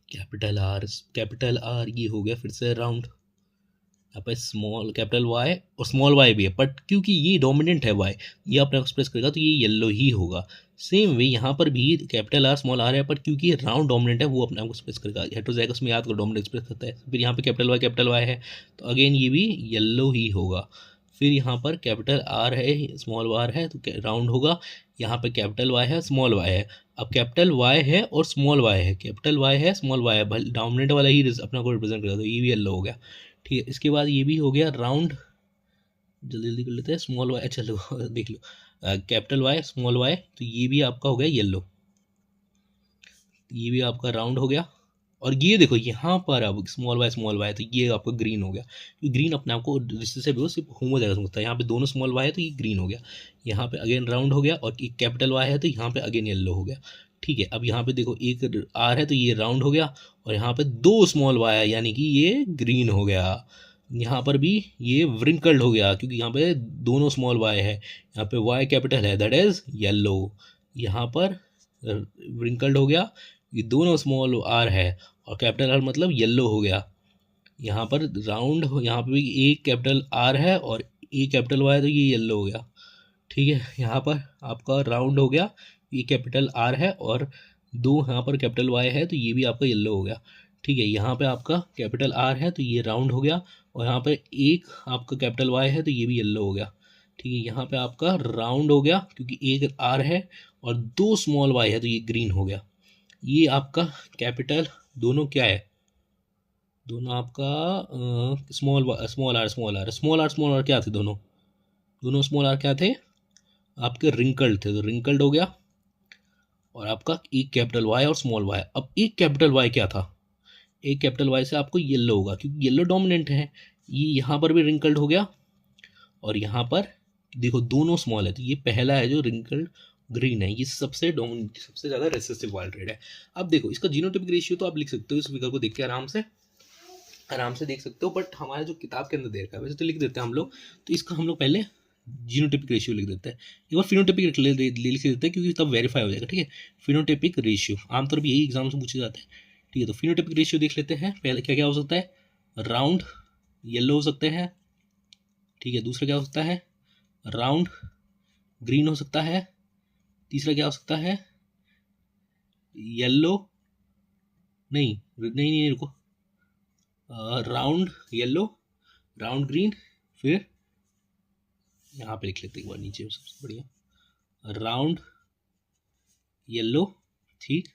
Capital R ये हो गया फिर से राउंड। यहाँ पे स्मॉल कैपिटल वाई और स्मॉल वाई भी है, बट क्योंकि ये डोमिनेंट है वाई, ये अपने एक्सप्रेस करेगा तो ये येलो ही होगा। सेम वे यहाँ पर भी कैपिटल आर स्मॉल आर है, पर क्योंकि राउंड डोमिनेंट है वो अपने आप को एक्सप्रेस करेगा। हेटेरोजाइगस में याद करो डोमिनेंट एक्सप्रेस करता है। फिर यहाँ पे कैपिटल वाई है तो अगेन ये भी येलो ही होगा। फिर यहाँ पर कैपिटल आर है स्मॉल आर है तो राउंड होगा। यहाँ पे कैपिटल वाई है स्मॉल वाई है। अब कैपिटल वाई है और स्मॉल वाई है, कैपिटल वाई है स्मॉल वाई है, डोमिनेंट वाला ही अपना को रिप्रेजेंट करेगा तो ये भी येलो हो गया। ठीक है, इसके बाद ये भी हो गया राउंड। जल्दी जल्दी कर लेते हैं। स्मॉल वाई, चलो देख लो, कैपिटल वाई स्मॉल वाई, तो ये भी आपका हो गया येलो, ये भी आपका राउंड हो गया। और ये देखो यहाँ पर अब स्मॉल वाई तो ये आपका ग्रीन हो गया, क्योंकि ग्रीन अपने आप को जिससे से भी हो सिर्फ होमोजाइगस होता है। यहाँ पे दोनों स्मॉल वाई है तो ये ग्रीन हो गया। यहाँ पे अगेन राउंड हो गया, और एक कैपिटल वाई है तो यहाँ पे अगेन येलो हो गया। ठीक है, अब यहाँ पे देखो एक आर है तो ये राउंड हो गया, और यहाँ पे दो स्मॉल वाई है यानी कि ये ग्रीन हो गया। यहाँ पर भी ये व्रिंकल्ड हो गया क्योंकि यहाँ पे दोनों स्मॉल वाई है, यहाँ पे वाई कैपिटल है दैट इज येलो। यहाँ पर व्रिंकल्ड हो गया, ये दोनों स्मॉल आर है और कैपिटल आर मतलब येलो हो गया। यहाँ पर राउंड, यहाँ पे भी एक कैपिटल आर है और एक कैपिटल वाई है तो ये येलो हो गया। ठीक है, यहाँ पर आपका राउंड हो गया, ये कैपिटल आर है और दो यहाँ पर कैपिटल वाई है तो ये भी आपका येलो हो गया। ठीक है, यहाँ पे आपका कैपिटल आर है तो ये राउंड हो गया, और यहाँ पे एक आपका कैपिटल वाई है तो ये भी येलो हो गया। ठीक है, यहाँ पे आपका राउंड हो गया क्योंकि एक आर है और दो स्मॉल वाई है तो ये ग्रीन हो गया। ये आपका कैपिटल दोनों क्या है, दोनों आपका स्मॉल आर क्या थे, दोनों दोनों स्मॉल आर क्या थे आपके रिंकल्ड थे, तो रिंकल्ड हो गया। और आपका एक कैपिटल वाई और स्मॉल वाई। अब एक कैपिटल वाई क्या था, एक कैपिटल वाई से आपको येलो होगा क्योंकि येलो डोमिनेंट है। ये यहाँ पर भी रिंकल्ड हो गया, और यहाँ पर देखो दोनों स्मॉल है तो ये पहला है जो रिंकल्ड ग्रीन है, ये सबसे डोमिनेंट सबसे ज़्यादा रेसेसिव वाइल्ड रेड है। अब देखो इसका जीनोटाइपिक रेशियो तो आप लिख सकते हो इस फिगर को देख के आराम से देख सकते हो, बट हमारे जो किताब के अंदर दे रखा है वैसे तो लिख देते हैं हम लोग, तो इसका हम लोग पहले जीनोटाइपिक रेशियो लिख देते हैं। एक बार फिनोटाइपिक लिख देते हैं क्योंकि तब वेरीफाई हो जाएगा। ठीक है, फिनोटाइपिक रेशियो आमतौर पर यही एग्जाम से पूछे जाते हैं। ठीक है, तो फिनोटाइपिक रेशियो देख लेते हैं। पहले क्या क्या हो सकता है, राउंड येलो हो सकते हैं। ठीक है, दूसरा क्या हो सकता है, राउंड ग्रीन हो सकता है। तीसरा क्या हो सकता है, येलो नहीं नहीं नहीं रुको, राउंड येलो, राउंड ग्रीन, फिर यहाँ पे लिख लेते एक बार नीचे सबसे बढ़िया, राउंड येलो, ठीक,